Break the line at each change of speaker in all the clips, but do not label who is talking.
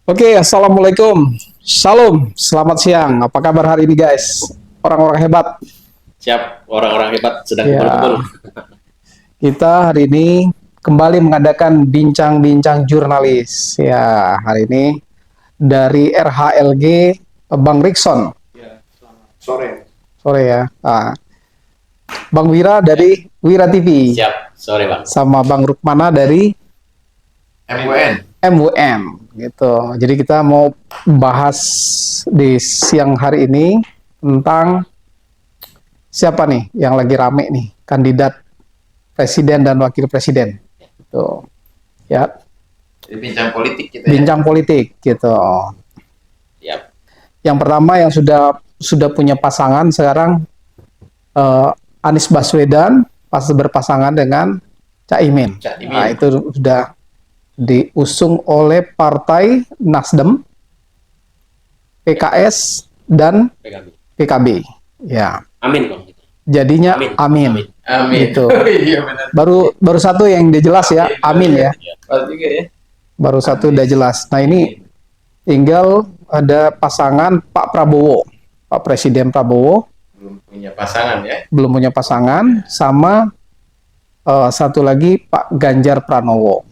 Oke, assalamualaikum. Shalom, selamat siang. Apa kabar hari ini, guys? Orang-orang hebat.
Siap, orang-orang hebat sedang
Ya,
kumpul-kumpul.
kita hari ini kembali mengadakan bincang-bincang jurnalis. Ya, hari ini dari RHLG Bang Rikson.
Ya, selamat sore.
Sore ya. Bang Wira dari Wira TV.
Siap, sore Bang.
Sama Bang Rukmana dari
MUN.
MUN gitu. Jadi kita mau bahas di siang hari ini tentang siapa nih yang lagi rame nih kandidat presiden dan wakil presiden. Gitu. Ya,
Jadi bincang politik kita ya.
bincang politik gitu.
Siap.
Yang pertama yang sudah punya pasangan sekarang Anies Baswedan pas berpasangan dengan Caimin.
Caimin.
Nah, itu sudah diusung oleh Partai Nasdem, PKS dan
PKB.
PKB. Ya,
Amin Bang.
jadinya
Amin.
amin.
Amin.
Amin.
Gitu.
Iya benar.
Baru satu yang dia jelas ya, amin ya.
Pas juga ya.
Baru satu udah jelas. Nah, ini tinggal ada pasangan Pak Prabowo. Pak Presiden Prabowo
Belum punya pasangan ya.
belum punya pasangan sama satu lagi Pak Ganjar Pranowo.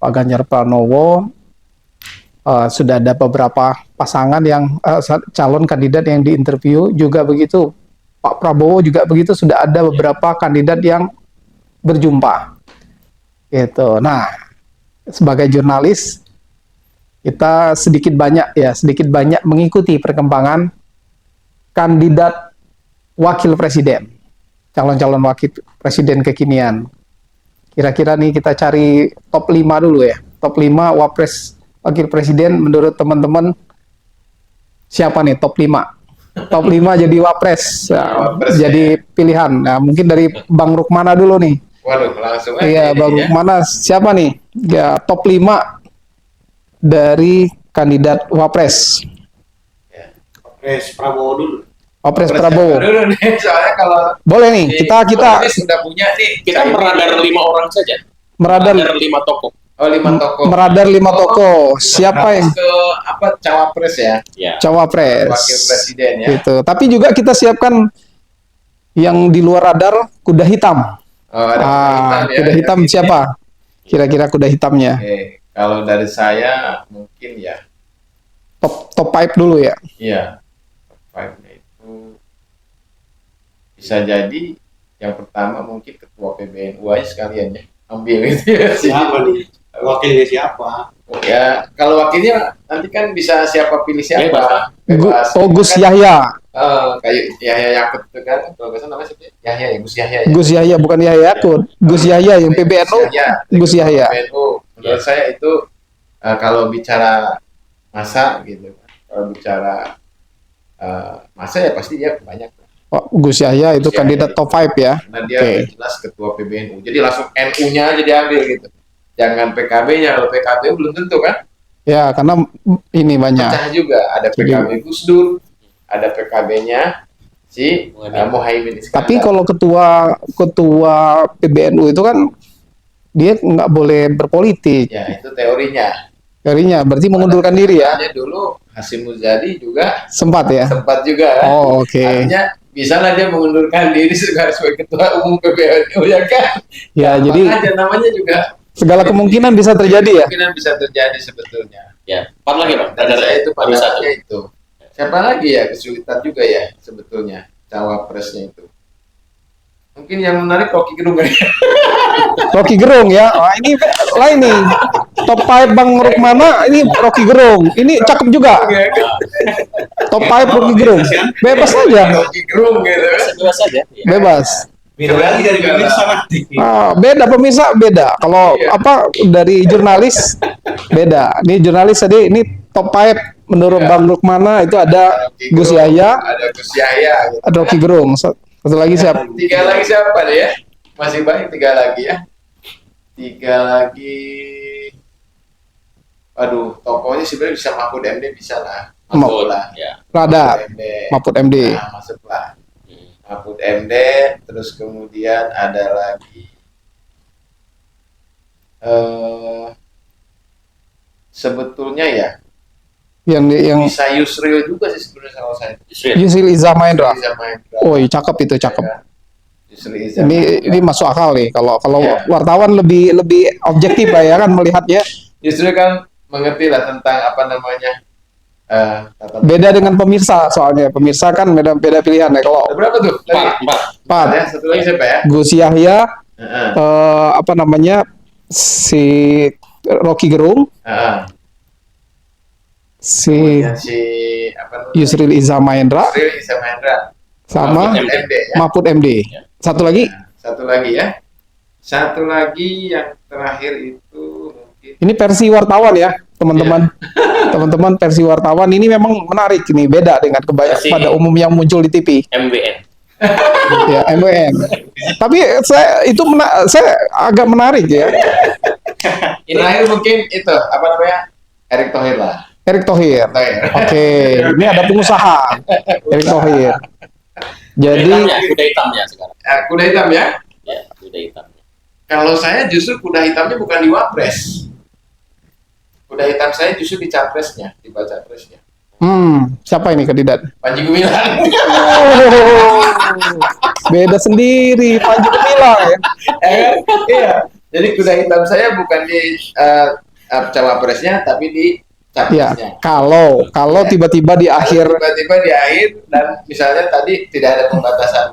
Pak Ganjar Pranowo sudah ada beberapa pasangan yang calon kandidat yang diinterview juga begitu. Pak Prabowo juga begitu, sudah ada beberapa kandidat yang berjumpa. Gitu. Nah, sebagai jurnalis kita sedikit banyak mengikuti perkembangan kandidat wakil presiden, calon-calon wakil presiden kekinian. Kira-kira nih kita cari top 5 dulu ya. Top 5 wapres wakil presiden menurut teman-teman siapa nih top 5? Top 5 jadi wapres. Nah,
Wapres,
jadi pilihan. Nah, mungkin dari Bang Rukmana dulu nih.
Waduh, langsung aja
Iya,
ini
Bang
ya.
Rukmana siapa nih? Ya, top 5 dari kandidat wapres.
Pres Prabowo dulu.
Wapres
Wapres
Prabowo.
siapa dulu nih, soalnya kalau
Boleh nih, kita
ini sudah punya nih.
Kita meradar 5 orang saja.
meradar
5 tokoh.
Oh, 5 tokoh.
meradar 5 tokoh. Siapa yang
Ke apa cawapres ya?
Ya.
cawapres?
Wakil presiden ya.
Gitu. Tapi juga kita siapkan yang di luar radar kuda hitam.
Oh, ada ya.
Kuda hitam
Yang ini.
siapa? Kira-kira kuda hitamnya.
Oke, kalau dari saya mungkin ya,
Top 5 dulu ya.
iya. Top 5-nya itu bisa jadi yang pertama mungkin ketua PBNU aja sekalian ya. Ambil gitu ya.
Siapa nih? Wakilnya siapa?
Ya, kalau wakilnya nanti kan bisa siapa pilih siapa.
Bebas.
Gus
Kan,
Yahya.
kayak Yahya Yakut itu kan, kalau nggak salah namanya siapa? Yahya ya, Gus Yahya ya.
Gus Yahya bukan Yahya Yakut. Gus Yahya yang PBNU. Gus
ketua
Yahya.
PBNU. Menurut saya itu kalau bicara masa gitu, kalau bicara masa ya pasti dia banyak.
Oh, Gus Yahya itu
Gus Yahya
kandidat
itu.
top 5 ya.
Karena dia
Oke.
udah jelas ketua PBNU. Jadi langsung NU-nya aja diambil gitu. Jangan PKB-nya, kalau PKB belum tentu kan.
Ya, karena ini banyak.
Pecah juga, ada PKB Gus Dur, ada PKB-nya si Muhaimin Iskandar.
Tapi kalau ketua PBNU itu kan dia nggak boleh berpolitik.
Ya itu teorinya.
Teorinya berarti mengundurkan diri ya.
Makanya dulu Hasyim Muzadi juga
Sempat ya.
sempat juga kan.
Oh, oke.
Artinya bisa lah dia mengundurkan diri sebagai ketua umum PBNU ya kan.
Ya,
Gampang
jadi
aja, namanya juga
segala kemungkinan bisa terjadi ya.
kemungkinan bisa terjadi sebetulnya.
Ya. 4 lagi Bang.
Dari saya itu
Baru satu.
pandangannya itu. Siapa lagi ya kesulitan juga ya sebetulnya cawapresnya itu. Mungkin yang menarik Rocky Gerung ya.
Rocky Gerung ya. Wah, ini lain nih. Top 5 Bang Rukmana ini Rocky Gerung. Ini cakep juga. Top 5 Rocky Gerung. Bebas aja.
Rocky Gerung gitu.
Bebas saja. Ya.
Bebas.
Beda lagi dari pemirsa nanti.
Beda pemirsa beda. Kalau
Iya.
dari jurnalis beda. Ini jurnalis tadi ini top 5 menurut
Iya.
Bang Rukmana itu ada
Rocky
Gus
Gerung,
Yahya,
ada Gus Yahya gitu.
ada Rocky Gerung. Satu lagi siapa?
3 lagi siapa deh ya? Masih banyak 3 lagi ya. 3 lagi. Aduh, tokohnya sebenarnya bisa Mahfud MD bisa lah.
Mahfud.
lah.
Ya.
Radar.
MD.
Mahfud MD.
Nah, masuklah.
Hmm.
Mahfud MD, terus kemudian ada lagi sebetulnya ya
yang
Bisa Yusril juga sih sebenarnya kalau saya.
Yusril.
Yusril Iza Mahendra.
Bisa Mahendra.
Oh, iya, cakep itu, cakep.
Ya, Yusril Iza
Ini
Mahendra.
masuk akal nih kalau
Iya.
wartawan lebih objektif lah ya kan melihatnya.
Yusril kan mengerti lah tentang apa namanya tata
Beda dengan pemirsa soalnya. Pemirsa kan beda pilihan ya. Kalau
berapa tuh?
Empat.
Pak
Ya, satu lagi siapa ya?
Gus Yahya,
Heeh.
apa namanya, si Rocky Gerung, si
Kemudian si apa namanya?
Yusril Iza Mahendra,
Yusril Iza Mahendra.
sama
Mahfud
MD ya.
Mahfud MD. Satu lagi,
Satu lagi ya. Satu lagi yang terakhir itu mungkin
ini versi wartawan ya, teman-teman. Teman-teman, versi wartawan ini memang menarik, ini beda dengan
Versi-
pada umum yang muncul di TV.
MWN.
Ya, MWN. Tapi saya agak menarik ya.
terakhir mungkin itu apa namanya? Erick Thohir lah.
Erick Thohir.
Thohir.
Oke, ini ada pengusaha Erick Thohir. Jadi
Kuda hitamnya sekarang.
Kuda hitam ya.
Ya, kuda hitamnya.
Kalau saya justru kuda hitamnya bukan di Wapres. Kuda hitam saya justru di Capresnya, di baca Capresnya.
siapa ini kandidat?
Panji Gumilang.
Oh, beda sendiri, Panji Gumilang ya.
Iya. Jadi kuda hitam saya bukan di cawapresnya, tapi di
Ya,
capresnya.
kalau tiba-tiba di akhir,
Tiba-tiba di akhir dan misalnya tadi tidak ada pembatasan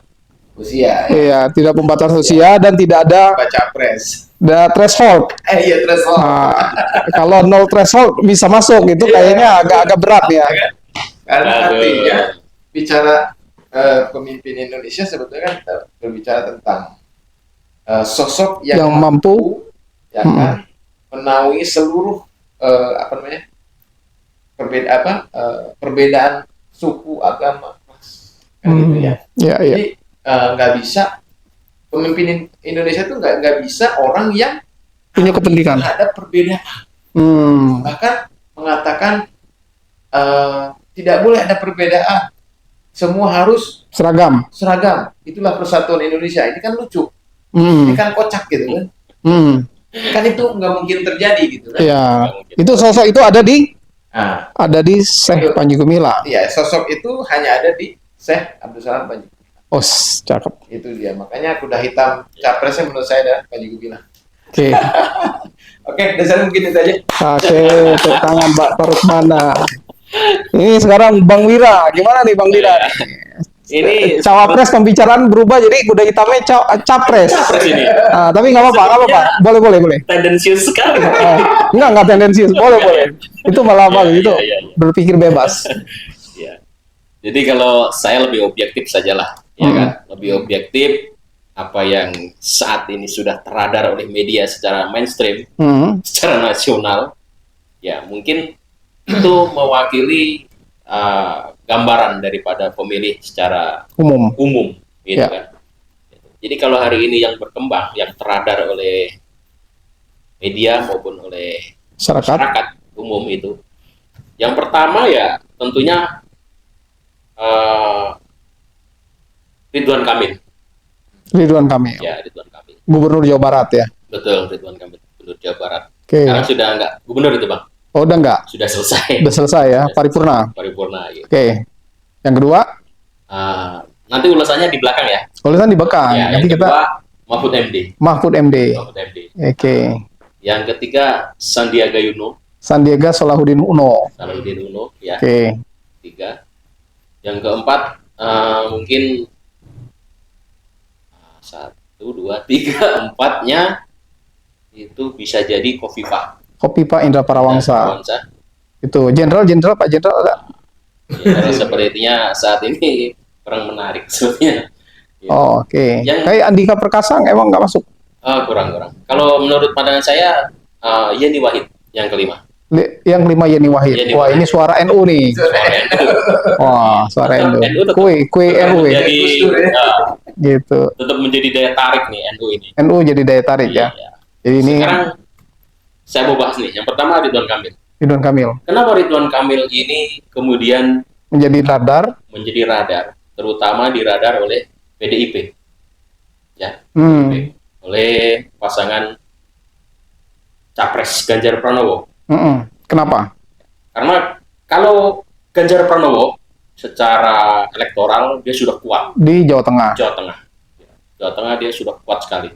usia, ya,
ya tidak pembatas usia dan tidak ada
baca pres.
threshold.
Iya threshold.
Nah, kalau no threshold bisa masuk, itu kayaknya agak berat ya.
Karena
Aduh.
artinya bicara pemimpin Indonesia sebetulnya kan kita berbicara tentang sosok yang,
Yang mampu.
ya kan, menaungi seluruh apa namanya perbedaan suku, agama, ras, kan gitu ya.
Ya, ya.
Jadi nggak bisa pemimpin Indonesia tuh nggak bisa orang yang
Punya kepentingan.
terhadap perbedaan, bahkan mengatakan tidak boleh ada perbedaan, semua harus
Seragam.
seragam. Itulah persatuan Indonesia. Ini kan lucu,
Hmm.
ini kan kocak gitu kan.
Hmm.
Kan itu nggak mungkin terjadi gitu kan.
Ya. Itu sosok itu ada di
Nah,
Syekh Panji Gumilang.
ya sosok itu hanya ada di Syekh Abdul Salam Panji.
Oh, cakep.
Itu dia. Makanya kuda hitam capresnya menurut saya adalah Panji Gumilang.
Oke.
Oke, dasarnya mungkin itu aja.
Oke, tepuk tangan Mbak Tarukmana. Ini sekarang Bang Wira, gimana nih Bang Wira?
Ini
Cawapres pembicaraan berubah jadi kuda hitamnya capres.
Capres ini.
Tapi nggak apa-apa, boleh.
Tendensius sekali.
Nggak tendensius, boleh. Itu malah bagus, itu
Iya.
berpikir bebas.
Ya. Jadi kalau saya lebih objektif sajalah, ya kan? Lebih objektif apa yang saat ini sudah teradar oleh media secara mainstream, secara nasional, ya mungkin itu mewakili gambaran daripada pemilih secara umum, gitu
Ya.
kan. Jadi kalau hari ini yang berkembang, yang teradar oleh media maupun oleh masyarakat umum itu, yang pertama ya tentunya Ridwan Kamil.
Ridwan Kamil,
Ya, Ridwan Kamil.
Gubernur Jawa Barat ya.
Betul, Ridwan Kamil, Gubernur Jawa Barat.
Oke.
Sekarang sudah enggak gubernur itu, Bang.
Oh, udah nggak?
Sudah selesai.
Udah selesai ya, paripurna.
Paripurna, gitu.
Oke. Yang kedua,
Nanti ulasannya di belakang ya.
tulisan di belakang.
Ya,
Nanti
yang
kita
kedua Mahfud MD.
Mahfud MD.
Mahfud MD.
Oke.
Yang ketiga Sandiaga Uno.
Sandiaga Salahuddin Uno.
Salahuddin Uno, ya.
Oke.
Tiga. Yang keempat mungkin 1, 2, 3, empatnya itu bisa jadi Khofifah
Khofifah Indra Parawangsa.
Parawangsa.
Itu jenderal Pak Jenderal ada.
Ya, karena sepertinya saat ini kurang menarik sebetulnya. Ya.
Oh, oke.
Yang-
Kayak Andika Perkasa emang nggak masuk.
Kurang. Kalau menurut pandangan saya Yeni Wahid yang kelima.
Yang kelima Yeni Wahid.
Yeni
Wah,
Wahid.
ini suara NU nih.
Suara NU.
Wah, suara NU.
NU tetap-
Kue NU ya.
Jadi
Gitu.
tetap menjadi daya tarik nih NU ini.
NU jadi daya tarik ya.
Iya.
Jadi ini
Sekarang saya mau bahas nih. Yang pertama Ridwan Kamil.
Ridwan Kamil
Kenapa Ridwan Kamil ini kemudian
menjadi radar.
menjadi radar, terutama di radar oleh PDIP, ya, oleh pasangan Capres Ganjar Pranowo.
Kenapa?
Karena Kalau Ganjar Pranowo secara elektoral dia sudah kuat
Di Jawa Tengah.
Jawa Tengah. Jawa Tengah dia sudah kuat sekali.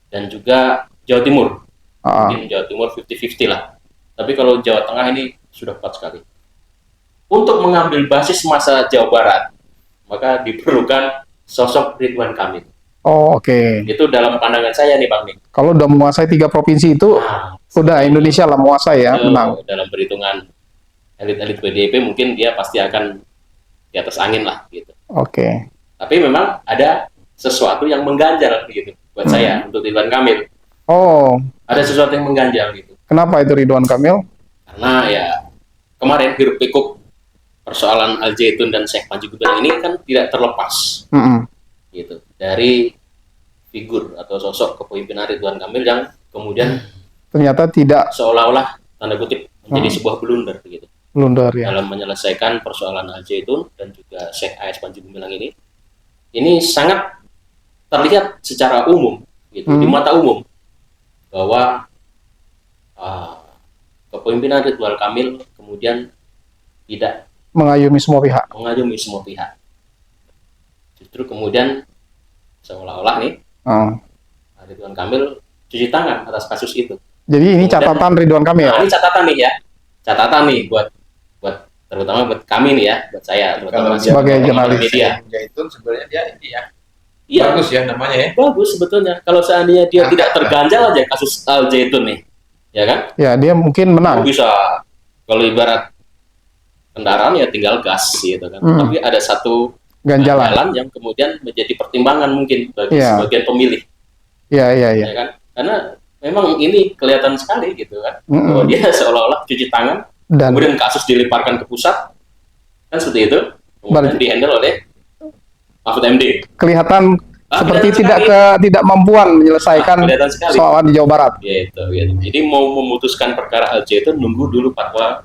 Dan juga Jawa Timur.
Ah,
Mungkin Jawa Timur 50-50 lah. Tapi kalau Jawa Tengah ini sudah kuat sekali. Untuk mengambil basis masa Jawa Barat, maka diperlukan sosok Ridwan Kamil.
oh, oke.
Itu dalam pandangan saya nih Bang Nik.
Kalau udah menguasai 3 provinsi itu,
Nah,
udah Indonesia lah menguasai ya,
itu
menang.
dalam perhitungan elit-elit PDIP mungkin dia pasti akan di atas angin lah gitu.
Oke.
Tapi memang ada sesuatu yang mengganjal gitu buat saya untuk Ridwan Kamil.
Oh,
Ada sesuatu yang mengganjal gitu.
kenapa itu Ridwan Kamil?
Karena ya kemarin hiruk pikuk persoalan Al Zaitun dan Syekh Panji Gumilang ini kan tidak terlepas
Mm-mm.
gitu dari figur atau sosok kepemimpinan Ridwan Kamil yang kemudian
Ternyata tidak
seolah-olah tanda kutip menjadi sebuah blunder gitu
blunder ya.
dalam menyelesaikan persoalan Al Zaitun dan juga Syekh AS Panji Gumilang ini sangat terlihat secara umum gitu di mata umum bahwa kepemimpinan Ridwan Kamil kemudian tidak
Mengayomi semua pihak.
mengayomi semua pihak. Justru kemudian seolah-olah nih
Ah.
Ridwan Kamil cuci tangan atas kasus itu.
Jadi ini
Kemudian-
catatan Ridwan Kamil.
Nah, ini catatan nih ya. Catatan nih buat terutama buat kami nih ya, buat saya terutama
Kalau dia
sebagai
teman-teman
jurnalis.
media.
Zaitun sebenarnya dia ini ya.
Iya,
Bagus ya namanya ya.
bagus sebetulnya. Kalau seandainya dia
Angkat
tidak
lah.
terganjal aja kasus Al Zaitun nih. Ya kan?
Ya, dia mungkin menang.
Bisa kalau ibarat kendaraan ya tinggal gas gitu kan. Tapi ada satu
Ganjalan.
jalan yang kemudian menjadi pertimbangan mungkin bagi
Iya.
sebagian pemilih,
Ya, ya, ya.
ya kan? Karena memang ini kelihatan sekali gitu kan,
Mm-mm.
bahwa dia seolah-olah cuci tangan,
Dan
kemudian kasus dilemparkan ke pusat, kan seperti itu, kemudian
Balik.
dihandle oleh Mahfud MD.
kelihatan seperti
kelihatan
tidak mampuan menyelesaikan
kelihatan sekali.
soalan di Jawa Barat.
Gitu. Jadi mau memutuskan perkara Al Zaitun nunggu dulu fatwa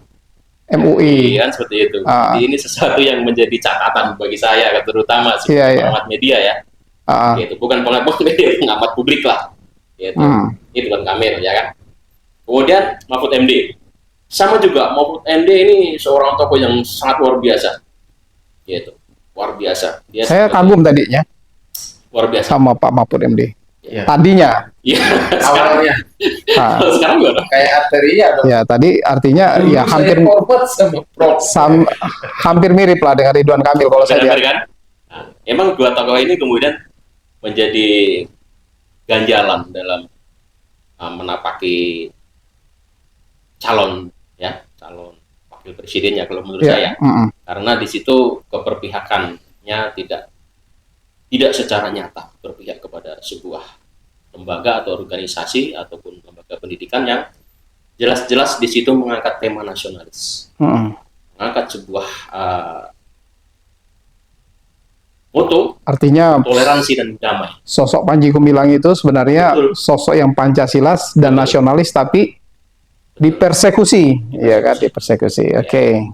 MUI.
kan seperti itu.
Ah.
Jadi ini sesuatu yang menjadi catatan bagi saya, terutama sebagai
Iya, iya.
pengamat media ya.
Ah,
Gitu. Bukan pengamat media, pengamat publik lah. Gitu. Itu kan Kamil ya kan. Kemudian Mahfud MD. Sama juga Mahfud MD ini seorang tokoh yang sangat luar biasa. Gitu. Luar biasa. Dia
saya
sebagai-
kagum tadinya
luar biasa.
sama Pak Mahfud MD.
Iya.
Tadinya.
Iya. Sekarang,
Awalnya
Ah,
kalau sekarang gimana?
kayak arteria dong.
ya, tadi artinya
Dulu
ya
saya
hampir
forward sama Prof.
hampir mirip lah dengan Ridwan Kamil kalau saya lihat.
Benar kan? Nah, emang dua tokoh ini kemudian menjadi ganjalan dalam menapaki calon wakil presidennya kalau menurut saya,
Ya, mm-mm.
karena di situ keberpihakannya tidak secara nyata berpihak kepada sebuah lembaga atau organisasi ataupun lembaga pendidikan yang jelas-jelas di situ mengangkat tema nasionalis,
Mm-mm.
mengangkat sebuah moto
Artinya
toleransi dan damai.
sosok Panji Gumilang itu sebenarnya
Betul.
sosok yang Pancasilas dan
Betul.
nasionalis tapi dipersekusi, ya kan, dipersekusi. Oke.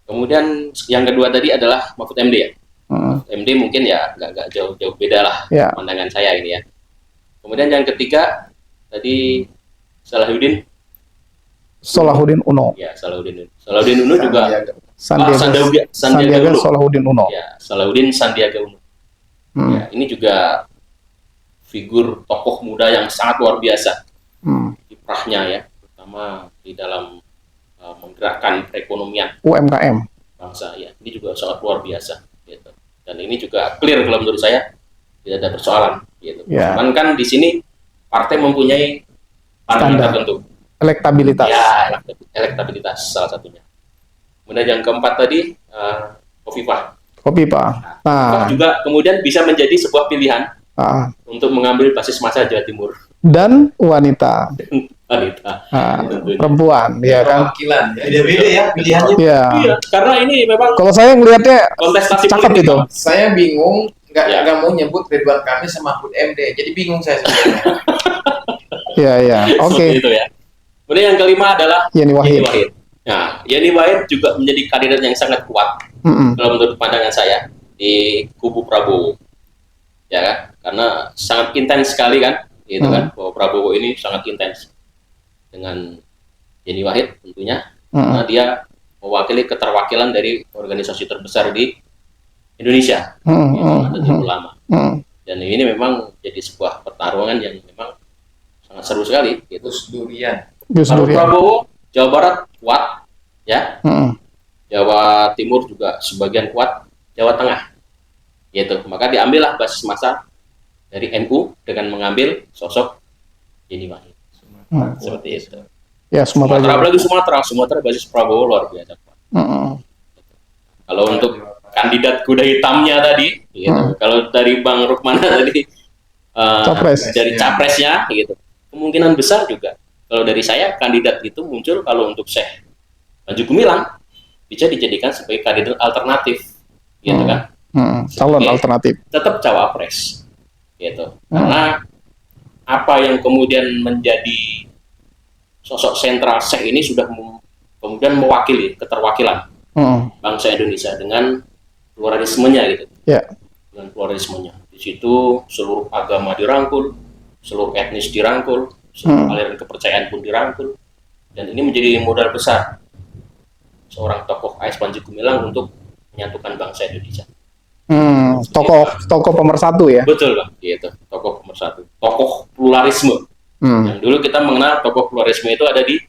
Kemudian yang kedua tadi adalah Mahfud MD ya.
Mm.
MD mungkin ya nggak jauh-jauh beda lah
Ya.
pandangan saya ini ya. Kemudian yang ketiga tadi Salahuddin
Salahuddin Uno.
ya Salahuddin Uno juga
Sandiaga
Uno.
Salahuddin Uno.
Ya, Salahuddin Sandiaga Uno.
Hmm.
Ya, ini juga figur tokoh muda yang sangat luar biasa
Hmm.
kiprahnya ya, terutama di dalam menggerakkan perekonomian
UMKM.
bangsa ya. Ini juga sangat luar biasa gitu. Dan ini juga clear kalau menurut saya tidak ada persoalan gitu.
Ya.
Cuman kan di sini partai mempunyai pandangan
Standar.
tertentu.
Elektabilitas.
Ya, elektabilitas salah satunya. Kemudian yang keempat tadi Khofifah.
Kopi, Pak.
Khofifah
Nah,
juga kemudian bisa menjadi sebuah pilihan
ah.
untuk mengambil basis massa Jawa Timur.
Dan wanita.
Wanita.
Ah,
Tentunya.
perempuan, ya kan?
Perwakilan ya.
Beda-beda ya pilihannya.
Iya.
Iya, karena ini memang
Kalau saya ngelihatnya
kontestasi
cakep
politik.
itu.
Saya bingung
Ya.
nggak mau nyebut Ridwan Kamil sama Mahfud MD. Jadi bingung saya sebenarnya.
Iya, iya. Oke.
Seperti itu ya. Kemudian yang kelima adalah
Yeni Wahid.
Nah, Yeni Wahid juga menjadi kandidat yang sangat kuat
Mm-mm.
kalau menurut pandangan saya di kubu Prabowo. Ya kan? Karena sangat intens sekali kan, gitu kan, bahwa Prabowo ini sangat intens dengan Yeni Wahid tentunya karena dia mewakili keterwakilan dari organisasi terbesar di Indonesia, yaitu Nahdlatul Ulama. Dan ini memang jadi sebuah pertarungan yang memang sangat seru sekali. Gitu.
Gus Durian.
Kalau Prabowo, Jawa Barat kuat, ya. Jawa Timur juga sebagian kuat, Jawa Tengah, gitu. Maka diambillah basis massa dari NU dengan mengambil sosok Yeni Wahid. Seperti itu.
Ya, Sumatera.
Apalagi Sumatera basis Prabowo luar biasa. Kalau untuk kandidat kuda hitamnya tadi, gitu. Kalau dari Bang Rukmana tadi, dari capresnya, gitu. Kemungkinan besar juga. Kalau dari saya kandidat itu muncul kalau untuk Syekh Panji Gumilang bisa dijadikan sebagai kandidat alternatif, gitu kan?
Calon alternatif.
Tetap cawapres, gitu. Karena apa yang kemudian menjadi sosok sentral Syekh ini sudah kemudian mewakili keterwakilan bangsa Indonesia dengan pluralismenya, gitu. Dengan pluralismenya. Di situ seluruh agama dirangkul, seluruh etnis dirangkul, seluruh aliran kepercayaan pun dirangkul, dan ini menjadi modal besar seorang tokoh AS Panji Gumilang untuk menyatukan bangsa Indonesia.
Tokoh pemersatu ya.
Betul Bang, gitu. Tokoh pemersatu, tokoh pluralisme. Yang dulu kita mengenal tokoh pluralisme itu ada di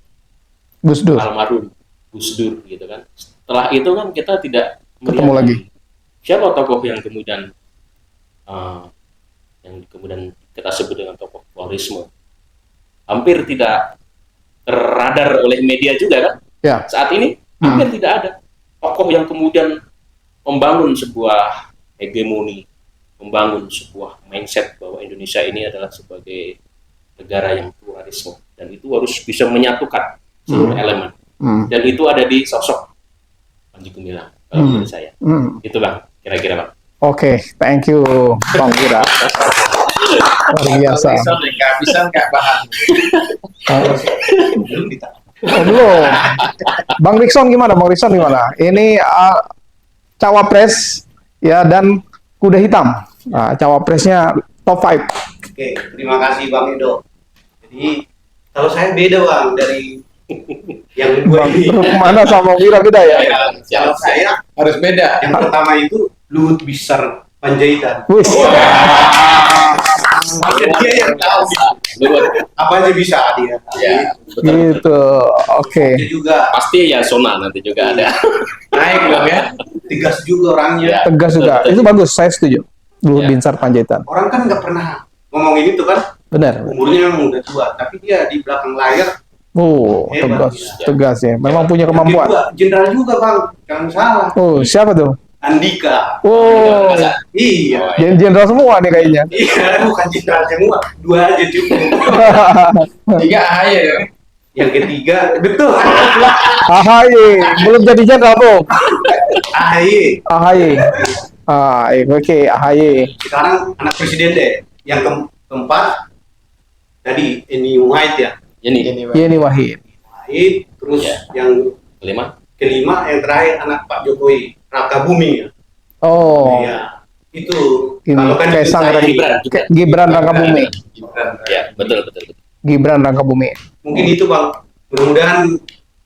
Gus Dur.
Almarhum Gus Dur, gitu kan. Setelah itu kan kita tidak
Ketemu lagi.
Siapa tokoh yang kemudian kita sebut dengan tokoh pluralisme. Hampir tidak terradar oleh media juga kan.
Ya.
Saat ini hampir tidak ada tokoh yang kemudian membangun sebuah hegemoni, membangun sebuah mindset bahwa Indonesia ini adalah sebagai negara yang pluralisme, dan itu harus bisa menyatukan seluruh elemen. Dan itu ada di sosok Panji Gumilang kalau menurut saya. Itu Bang, kira-kira Bang.
Oke, thank you Bang Bura. Luar biasa.
Bisa nggak bahan?
Belum. Bang Rikson gimana? Ini cawapres ya dan kuda hitam. Nah, cawapresnya top 5.
Oke, terima kasih Bang Edo. Jadi kalau saya beda Bang dari yang dua ini.
Mana sama Wira beda ya?
Kalau saya
Harus beda.
yang pertama itu Luhut Binsar Panjaitan.
Wih.
Dia yang tahu apa aja bisa dia.
Ya, betul.
Gitu. Oke.
Dia juga
Pasti ya Sona nanti juga ada.
naik Bang ya. Tegas juga orangnya.
Tegas juga.
Betul.
Itu bagus, saya setuju. Luhut
Ya.
Binsar Panjaitan.
Orang kan nggak pernah ngomongin itu kan.
Benar.
Umurnya memang udah tua, tapi dia di belakang layar
tegas,
Hebat, ya.
tegas ya. Memang punya kemampuan.
Yang kedua, jenderal juga Bang, jangan salah.
Oh, siapa tuh?
Andika.
Oh,
Iya.
jenderal semua nih kayaknya.
Iya, bukan jenderal semua, 2 aja cukup.
3 AHY ya.
Yang ketiga, betul.
AHY, belum jadi jenderal tuh.
AHY.
AHY. Oke, AHY.
Sekarang anak presiden deh. Yang keempat tadi Eni White ya.
Ini
Yeni Wahid.
White, terus
Ya.
yang
kelima,
yang terakhir anak Pak Jokowi, Raka Buming ya.
Oh,
Iya. Itu
ini
kalau kan
Kaisang
saya-
Gibran Raka Buming.
ya betul.
Gibran Raka Buming.
mungkin itu Bang. Mudah-mudahan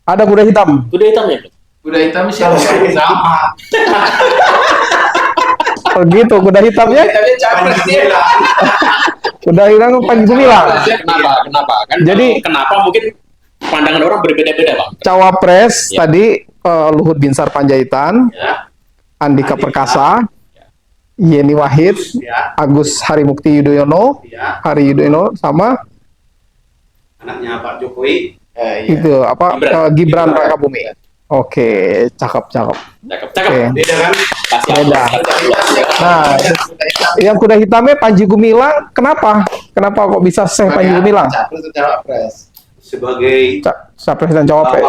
Ada kuda hitam.
Kuda hitam ya.
Kuda hitam
kalau
siapa?
saya sama
Oh gitu, kuda hitamnya.
Hitamnya capres dia.
Kuda hitam Panji Gumilang.
Kenapa? Kan
Jadi-
kenapa mungkin pandangan orang berbeda-beda Bang.
Cawapres
Ya.
tadi Luhut Binsar Panjaitan,
Ya.
Andika
Andika.
Perkasa, Yeni Wahid,
ya,
Agus Harimukti Yudhoyono,
ya,
Hari Yudhoyono sama
anaknya Pak Jokowi.
Iya.
itu apa
Gibran.
Gibran Raka Buming. Oke, cakep.
Cakep.
Oke.
Beda kan?
Kasih
Beda.
aplaus.
Nah, yang kuda hitamnya Panji Gumilang, kenapa? Kenapa kok bisa Syekh Panji Gumilang?
Capres atau cawapres?
Sebagai
Capres dan Cawapres.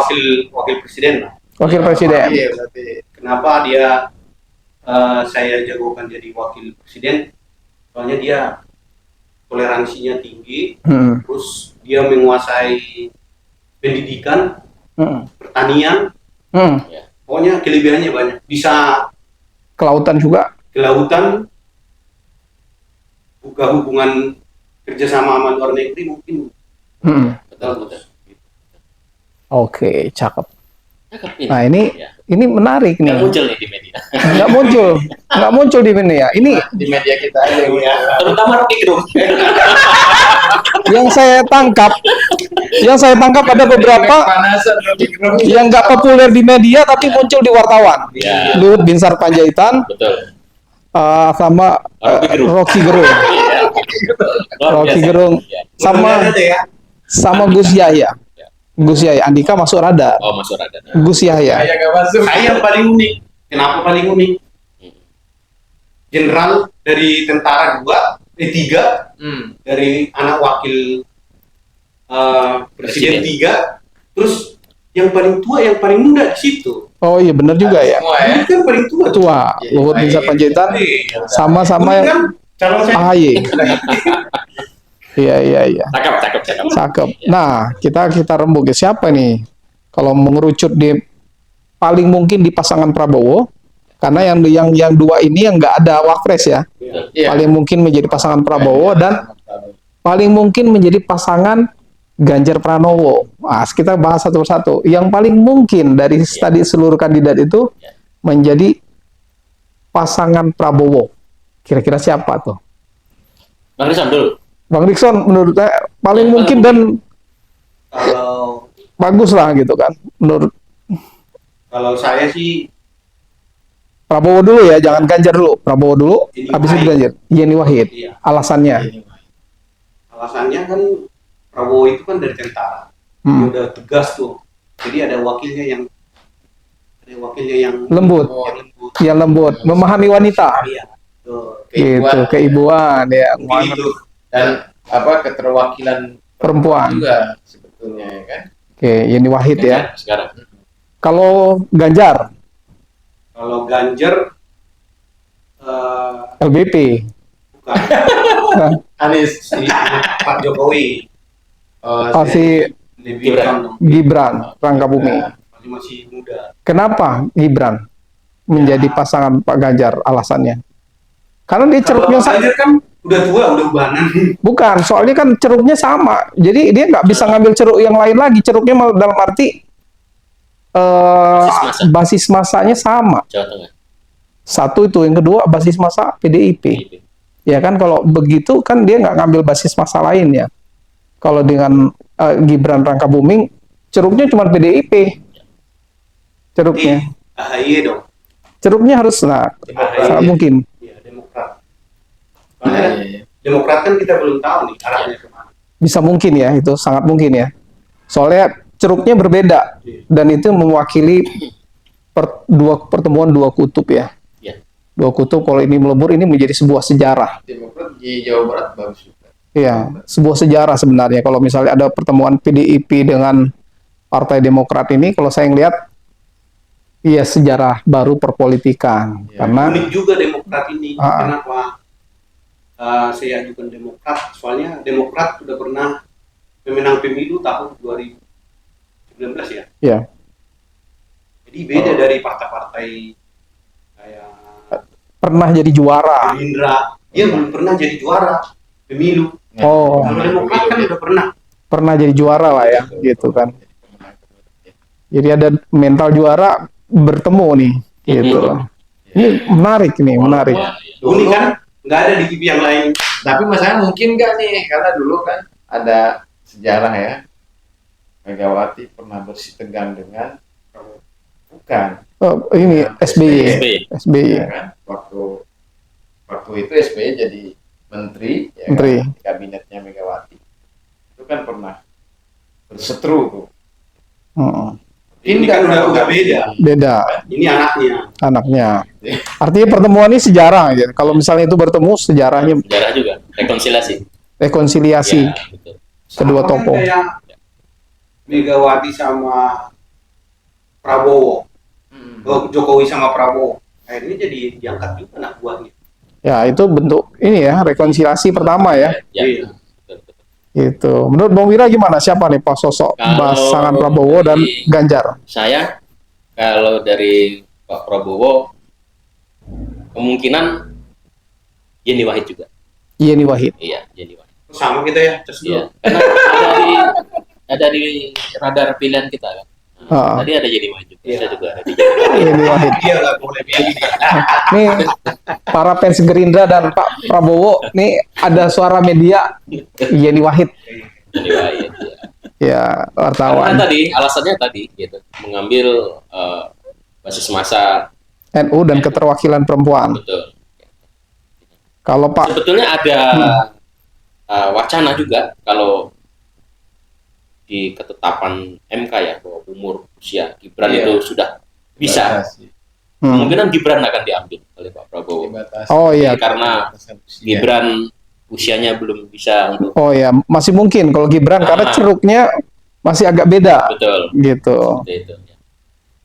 wakil presiden lah.
Wakil Presiden.
Iya berarti.
Kenapa dia saya jagokan jadi wakil presiden? Soalnya dia toleransinya tinggi,
Hmm.
terus dia menguasai pendidikan,
Hmm.
pertanian,
Hmm.
pokoknya kelebihannya banyak. Bisa
Kelautan juga.
ke lautan, buka hubungan kerjasama sama luar negeri mungkin.
Hmm.
Betul.
Oke, cakep.
Cakep ini.
Nah, ini
Ya.
ini menarik nih.
Nggak muncul nih di media.
Nggak muncul di media. Ini
Di media kita aja ya.
Terutama Rocky Gerung.
yang saya tangkap ada beberapa
Panasan Rocky Gerung.
yang nggak populer di media tapi muncul di wartawan.
Ya.
Luhut Binsar Panjaitan
Betul.
sama
Rocky Gerung.
Rocky Gerung,
Iya. Luar
Rocky
biasa.
Gerung
Iya.
sama
ya.
sama Gus Yahya. Gus Yahya, Andika masuk radar.
Oh, masuk radar.
Gus Yahya.
Saya nggak masuk.
Saya yang paling unik. Kenapa paling unik? Jenderal dari tentara 3, dari anak wakil presiden
Presiden.
3, terus yang paling tua, yang paling muda di situ.
Oh iya benar juga ya.
Semua ya.
Ini kan paling tua.
Tua Luhut Binsar Panjaitan sama
Ini kan calon saya.
AHY. Iya.
Cakep.
Cakep. Nah, kita rembuk siapa nih? Kalau mengerucut di paling mungkin di pasangan Prabowo, karena yang dua ini yang nggak ada wapres ya.
Iya.
Paling mungkin menjadi pasangan Prabowo dan paling mungkin menjadi pasangan Ganjar Pranowo. Nah, kita bahas satu persatu. Yang paling mungkin dari tadi seluruh kandidat itu menjadi pasangan Prabowo. Kira-kira siapa tuh?
Bang Rizwan dulu.
Bang Dikson menurut saya paling mungkin dan
Kalau
bagus lah gitu kan. Menurut
kalau saya sih
Prabowo dulu ya, jangan Ganjar dulu. Prabowo dulu,
Yeni
habis itu
Wahid.
Ganjar. Yeni Wahid.
iya,
Alasannya.
alasannya kan Prabowo itu kan dari tentara. Dia
Hmm.
udah tegas tuh. Jadi ada wakilnya yang
Lembut.
yang lembut.
Yang lembut, memahami wanita.
Iya. Tuh.
Gitu, keibuan ya,
Mungkin itu.
Dan keterwakilan
perempuan.
juga sebetulnya ya kan.
Oke, Yeni Wahid ya.
Sekarang.
Kalau Ganjar,
Kalau Ganjar
LBP.
bukan
Anies.
si Pak Jokowi
Oh, si
lebih
Gibran.
condong.
Gibran Rangkabumi.
Masih muda.
Kenapa Gibran menjadi pasangan Pak Ganjar? Alasannya? Karena dia ceruknya
Kalau Ganjar kan udah tua, udah ubanan.
bukan, soalnya kan ceruknya sama. Jadi dia nggak bisa ngambil ceruk yang lain lagi. Ceruknya dalam arti basis masanya sama.
Jawa Tengah.
Satu itu, yang kedua basis masa PDIP. Ya kan kalau begitu kan dia nggak ngambil basis masa lainnya. Kalau dengan Gibran Rangkabuming ceruknya cuma PDIP. Ceruknya.
AHY dong.
Ceruknya harus sangat mungkin.
Iya, Demokrat. Soalnya
Iya.
Demokrat kan kita belum tahu nih arahnya kemana.
Bisa mungkin ya, itu sangat mungkin ya. Soalnya ceruknya berbeda dan itu mewakili pertemuan dua kutub ya.
Iya.
Dua kutub kalau ini melebur ini menjadi sebuah sejarah.
Demokrat di Jawa Barat bagus juga.
Iya, sebuah sejarah sebenarnya. Kalau misalnya ada pertemuan PDIP dengan Partai Demokrat ini, kalau saya ngelihat, iya sejarah baru perpolitikan.
Ya,
Karena
Unik juga Demokrat ini.
Ah.
Kenapa saya ajukan Demokrat? Soalnya Demokrat sudah pernah pemenang pemilu tahun 2019 ya.
ya
Jadi beda dari partai-partai kayak
pernah jadi juara.
Gerindra. Dia belum pernah jadi juara pemilu.
Oh,
Kalau Demokrat kan udah pernah.
jadi juara lah ya, gitu kan. Jadi ada mental juara bertemu nih, gitu. Ini menarik nih, menarik.
Ini kan nggak ada di TV yang lain.
Tapi masalahnya mungkin nggak nih, karena dulu kan ada sejarah ya. Megawati pernah bersih tegang dengan bukan
Ini SBY, SBY.
ya kan? Waktu itu SBY jadi menteri, ya
Menteri.
kan? Di kabinetnya Megawati itu kan pernah berseteru tuh.
Heeh.
Ini kan udah beda.
Beda
Ini anaknya.
anaknya. Artinya pertemuan ini sejarah ya. Kalau misalnya itu bertemu sejarahnya
Sejarah juga. Rekonsiliasi.
rekonsiliasi
Ya, betul.
kedua
Sama kan
tokoh.
kayak Megawati sama Prabowo. Jokowi sama Prabowo. Akhirnya jadi diangkat juga anak buahnya.
Ya, itu bentuk ini ya, rekonsiliasi pertama ya.
Ya,
Iya.
betul, betul.
Gitu. Menurut Bang Wira gimana? Siapa nih pas sosok
Kalau
pasangan Prabowo dan
dari-
Ganjar?
Saya kalau dari Pak Prabowo kemungkinan Yeni Wahid juga.
Yeni Wahid.
Iya, Yeni Wahid.
Sama kita ya, terus
Iya. Karena ada di radar pilihan kita kan. Tadi ada Yeni Wahid juga. Saya juga ada di Yeni Wahid.
Yeni Wahid.
Dia nggak boleh pilih.
Nih para fans Gerindra dan Pak Prabowo, nih ada suara media Yeni Wahid.
Yeni Wahid.
Ya,
Karena
wartawan
tadi alasannya tadi gitu, mengambil basis massa.
NU dan keterwakilan perempuan.
Betul.
Kalau Pak
Sebetulnya ada wacana juga kalau di ketetapan MK ya bahwa umur usia Gibran
Iya.
itu sudah bisa.
Dibatasi.
Kemungkinan Gibran akan diambil oleh Pak Prabowo.
Dibatasi.
Oh iya,
Karena
Batasan usia.
Gibran usianya belum bisa untuk
oh ya masih mungkin kalau Gibran karena
Ah.
ceruknya masih agak beda
betul
gitu.
seperti itu.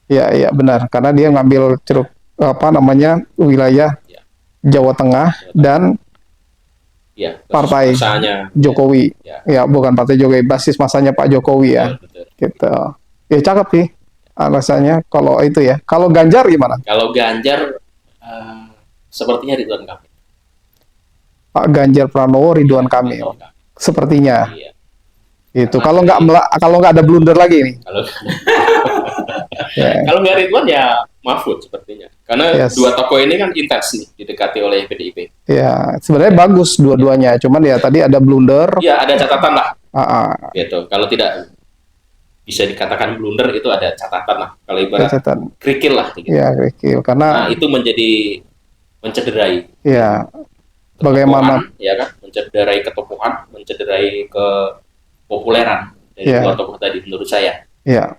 Ya, iya benar karena dia ngambil ceruk apa namanya wilayah
Ya.
Jawa Tengah dan
Ya,
Partai
masanya
Jokowi.
Ya.
Ya, bukan partai Jokowi, basis masanya Pak Jokowi ya.
betul.
Gitu. Ya cakep sih alasannya kalau itu ya. Kalau Ganjar gimana?
Kalau Ganjar sepertinya Ridwan Kamil.
Pak Ganjar Pranowo, Ridwan Kamil. Sepertinya
Iya.
gitu. Kalau nggak ada blunder lagi nih.
Kalau
Ya.
kalau nggak Ridwan ya Mahfud sepertinya. Karena
Yes.
dua tokoh ini kan intens nih didekati oleh PDIP.
Ya, sebenarnya bagus dua-duanya. Cuman ya tadi ada blunder.
Ya ada catatan lah
Ah, ah,
gitu. Kalau tidak bisa dikatakan blunder itu ada catatan lah. Kalau ibarat
catatan.
kerikil lah gitu.
Ya, Krikil.
Nah,
Karena
itu menjadi mencederai
ya bagaimana
ketokohan, ya kan? Mencederai ketokohan, mencederai kepopuleran dari
Ya.
dua tokoh tadi menurut saya.
ya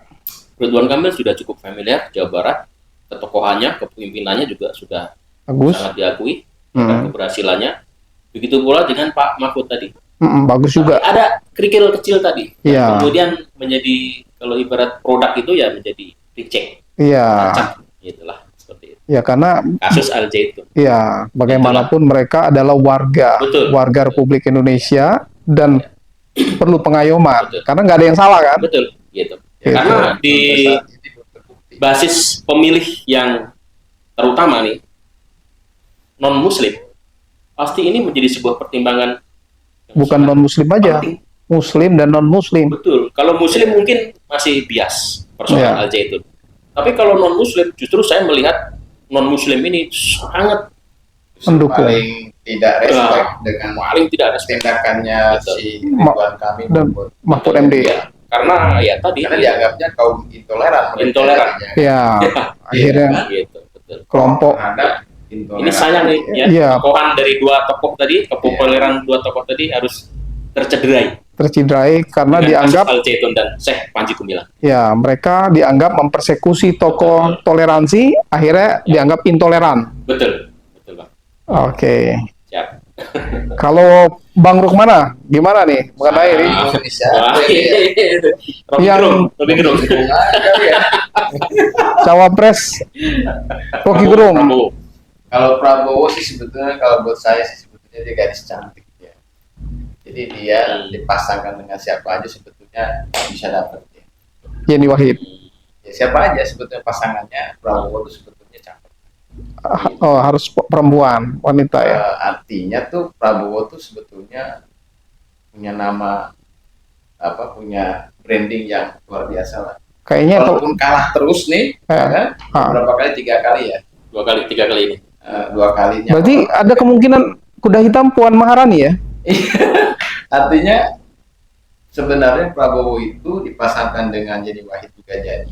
Ridwan Kamil sudah cukup familiar Jawa Barat, ketokohannya, kepemimpinannya juga sudah
bagus.
sangat diakui, ya kan,
Hmm.
keberhasilannya. Begitu pula dengan Pak Mahfud tadi.
Bagus juga.
Ada kerikil kecil tadi.
Iya.
Kemudian menjadi kalau ibarat produk itu ya menjadi reject,
Iya.
cacat, gitulah seperti itu.
Ya karena
Kasus Al Zaitun.
ya bagaimanapun mereka adalah warga
Betul.
warga Republik Indonesia dan perlu pengayoman
Betul.
karena nggak ada yang salah kan.
Betul, gitu.
Gitu.
Karena di
Sampai saat ini belum terbukti.
basis pemilih yang terutama nih non Muslim pasti ini menjadi sebuah pertimbangan yang
Bukan
sangat
non Muslim aja,
penting.
Muslim dan non Muslim.
Betul. Kalau Muslim mungkin masih bias persoalan
Ya.
Al Zaitun. Tapi kalau non Muslim justru saya melihat non Muslim ini sangat
Mendukung.
Paling tidak respect dengan
paling tidak respect.
tindakannya
Betul.
si Ridwan Kamil
Dan
maupun-
Mahfud MD.
Ya, karena ya tadi
karena dianggapnya kaum intoleran mereka.
Intoleran.
Ya, akhirnya
gitu, betul.
kelompok
Terhadap intoleran.
Ini sayang nih ya,
Iya.
tokohan dari dua tokoh tadi, kepopuleran dua tokoh tadi harus tercederai
tercederai karena
dengan
dianggap
kasus Al Zaitun dan Syekh Panji Gumilang.
ya mereka dianggap mempersekusi tokoh toleransi, akhirnya dianggap intoleran.
Betul, betul Bang.
Oke.
Siap.
Kalau Bang Rukmana gimana nih mengenai ini?
Indonesia.
Wah, Rocky
Yang-
Gerung, Rocky Gerung.
Ya.
Cawapres Rocky Gerung.
Prabowo.
Kalau Prabowo sih sebetulnya kalau buat saya sih sebetulnya dia gadis cantik ya. Jadi dia dipasangkan dengan siapa aja sebetulnya bisa dapat ya.
Yeni Wahid.
Ya, siapa aja sebetulnya pasangannya Prabowo itu sebetulnya cakep.
Oh, harus perempuan, wanita ya.
Artinya tuh Prabowo tuh sebetulnya punya nama punya branding yang luar biasa lah.
Kayaknya kalau
Walaupun kalah terus nih, ya kan? Berapa kali? 3 kali ya.
2 kali, 3 kali ini.
2 kalinya.
berarti ada kemungkinan kuda hitam Puan Maharani ya?
Artinya sebenarnya Prabowo itu dipasangkan dengan Yeni Wahid juga jadi.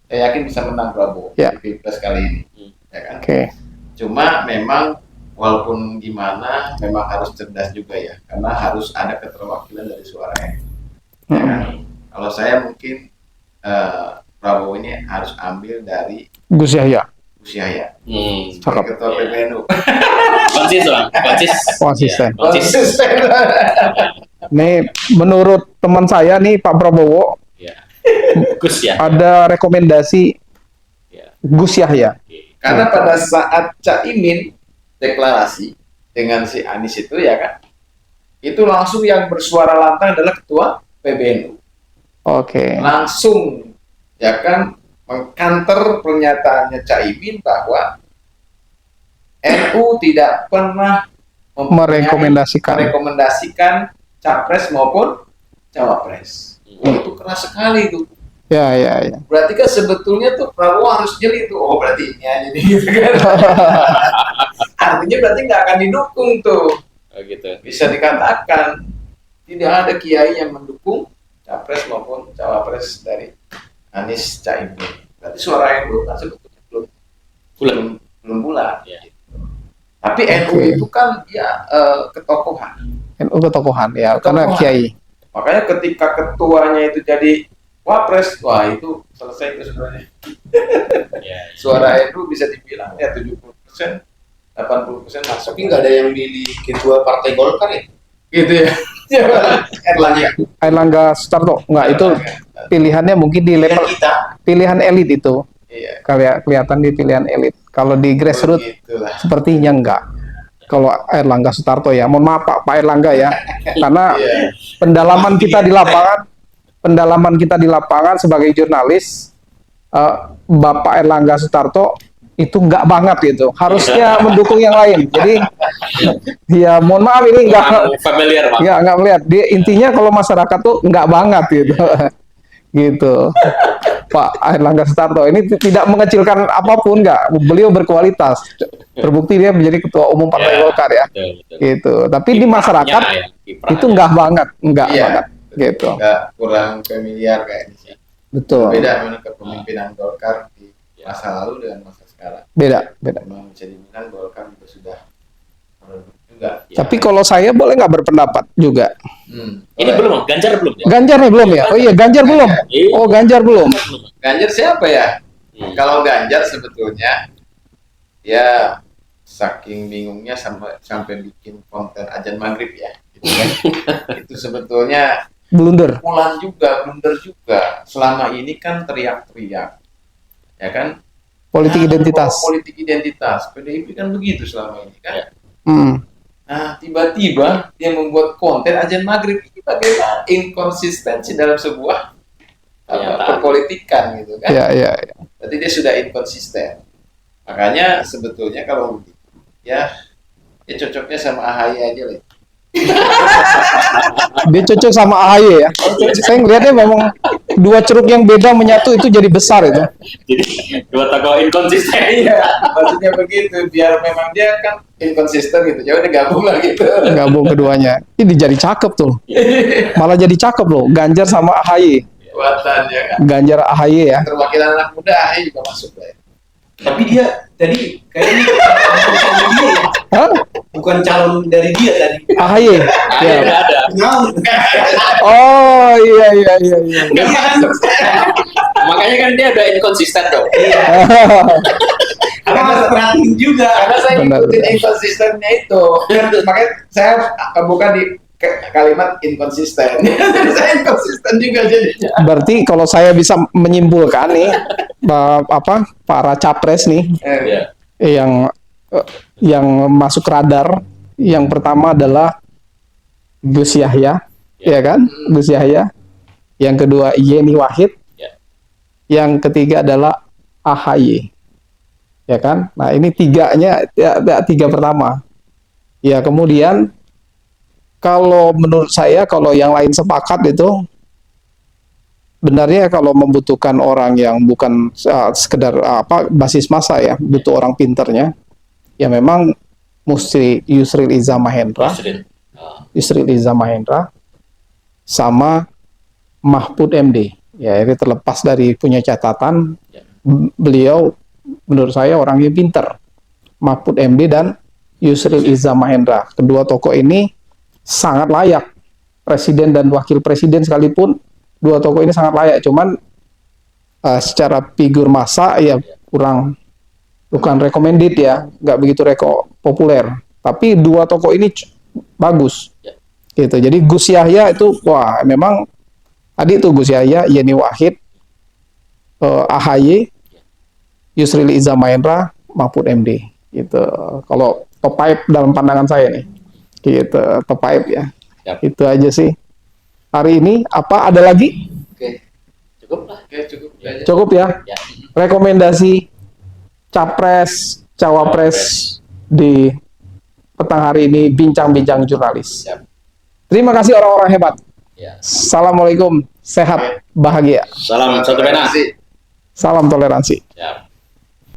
Saya yakin bisa menang Prabowo
Ya.
di Pilpres kali ini. Ya kan?
Oke.
Cuma memang walaupun gimana memang harus cerdas juga ya, karena harus ada keterwakilan dari suaranya. Ya kan? Kalau saya mungkin Prabowo ini harus ambil dari
Gus Yahya.
Gus Yahya,
Hmm.
Cakep.
Ketua PBNU.
Konsis Bang, konsis.
Konsisten.
Ya, konsis.
Nih menurut teman saya nih Pak Prabowo
Ya. Gus ya.
ada rekomendasi
Ya.
Gus Yahya.
Oke.
Karena pada saat Caimin deklarasi dengan si Anies itu ya kan, itu langsung yang bersuara lantang adalah Ketua PBNU.
Oke.
Langsung ya kan mengkanter pernyataannya Caimin bahwa NU tidak pernah
Merekomendasikan.
capres maupun cawapres. Itu keras sekali itu.
Ya, ya, ya.
Berarti kan sebetulnya tuh Prabowo harus jeli tuh. Oh berarti ini aja nih gitu kan. Artinya berarti nggak akan didukung tuh.
Oh, gitu.
Bisa dikatakan tidak ada kiai yang mendukung capres maupun cawapres dari Anies Caimin. Berarti suara NU kan sebetulnya belum bulat.
Ya.
Tapi NU
Oke.
itu kan ya ketokohan.
NU ketokohan ya, karena
Ketokohan.
kiai.
Makanya ketika ketuanya itu jadi wapres, wah itu selesai itu sebenarnya.
Ya.
Suara NU bisa dibilang ya 70%, 80% masuk.
Tapi nggak ada yang milih ketua partai Golkar ya?
Gitu ya. Erlangga.
Airlangga Sutarto, enggak itu pilihannya mungkin di
Pilihan
level
kita.
pilihan elit itu.
Iya.
Kelihatan di pilihan elit. Kalau di grassroots
Begitulah.
sepertinya enggak. Kalau Airlangga Sutarto ya, mohon maaf Pak Airlangga ya, karena
Iya.
pendalaman kita di lapangan sebagai jurnalis, Bapak Airlangga Sutarto itu enggak banget gitu, harusnya mendukung yang lain. Jadi ya mohon maaf ini enggak
Familiar, Pak.
enggak melihat. Dia intinya kalau masyarakat tuh enggak banget gitu. Gitu. Pak Airlangga Sutarto ini tidak mengecilkan apapun, enggak. Beliau berkualitas. Terbukti dia menjadi ketua umum Partai
Ya,
Golkar ya.
Betul, betul.
Gitu. Tapi di masyarakat
Kiprahnya ya, kiprahnya.
itu enggak banget, enggak
Iya.
banget gitu.
Nggak kurang familiar kayaknya.
Betul.
Beda memang kepemimpinan Golkar di masa lalu dengan masa sekarang.
Beda.
Memang bisa dibilang Golkar juga sudah meredup juga.
Ya.
Tapi kalau saya boleh nggak berpendapat juga.
Ini
Boleh.
belum, Ganjar belum ya?
Ganjar nih belum ya? Oh iya, Ganjar belum.
Iya.
Oh, Ganjar belum.
Ganjar siapa ya?
Hmm.
Kalau Ganjar sebetulnya ya saking bingungnya sampai bikin konten azan maghrib ya. Gitu kan. Itu sebetulnya
Blunder.
blunder juga. Selama ini kan teriak-teriak, ya kan?
Politik identitas.
Politik identitas. PDIP kan begitu selama ini kan.
Ya.
Hmm.
Nah, tiba-tiba dia membuat konten azan maghrib. Ini bagaimana inkonsistensi dalam sebuah
Kenyataan.
perpolitikan gitu kan?
Ya, ya, ya.
Berarti dia sudah inkonsisten. Makanya sebetulnya kalau ya cocoknya sama AHY aja lah.
Dia cocok sama AHY ya. Saya ngelihatnya memang dua ceruk yang beda menyatu itu jadi besar itu.
Jadi dua tokoh inkonsisten.
Iya, maksudnya begitu. Biar memang dia kan inkonsisten gitu. Ya udah gabung lah gitu.
Gabung keduanya. Ini jadi cakep tuh. Malah jadi cakep loh. Ganjar sama AHY.
Buatan ya kan.
Ganjar AHY ya.
Perwakilan anak muda AHY juga masuk lah ya.
Tapi dia tadi kayaknya bukan calon dia ya.
Hah?
Bukan calon dari dia tadi.
AHY.
Ah,
Ya.
nggak ada.
Oh iya iya iya iya.
Nggak masuk. Makanya kan dia udah inkonsisten dong.
Apa harus perhatiin juga.
Karena saya
Benar.
ngikutin inkonsistennya itu. Makanya saya bukan di kalimat inkonsisten. Jadi saya inkonsisten juga jadinya.
Berarti kalau saya bisa menyimpulkan nih para capres nih
Ya.
yang masuk radar, yang pertama adalah Gus Yahya, ya kan? Gus Yahya. Yang kedua Yeni Wahid.
Ya.
Yang ketiga adalah AHY. Ya kan? Nah, ini tiganya tiga pertama. Ya, kemudian kalau menurut saya kalau yang lain sepakat itu benarnya kalau membutuhkan orang yang bukan sekedar basis massa ya, butuh orang pinternya. Ya memang mesti Yusril Iza Mahendra,
Yusril. Ah,
Yusril Iza Mahendra sama Mahfud MD. Ya, ini terlepas dari punya catatan,
Ya.
beliau menurut saya orangnya pinter. Mahfud MD dan Yusril Iza Mahendra. Kedua tokoh ini sangat layak. Presiden dan wakil presiden sekalipun, dua tokoh ini sangat layak. Cuman secara figur massa ya bukan recommended ya, nggak begitu populer. Tapi dua tokoh ini bagus.
Ya.
Gitu. Jadi Gus Yahya itu wah memang tadi itu Gus Yahya, Yeni Wahid, AHY, Yusril Iza Mahendra, Mahfud MD. Gitu. Kalau top 5 dalam pandangan saya nih. Gitu, top 5 ya.
Yap.
Itu aja sih. Hari ini apa ada lagi?
Oke,
cukup lah.
cukup aja.
Cukup ya.
Ya.
Rekomendasi capres, cawapres di petang hari ini bincang-bincang jurnalis.
Siap.
Terima kasih orang-orang hebat.
Ya.
Assalamualaikum sehat, bahagia.
Salam satu pena.
Salam toleransi.
Ya.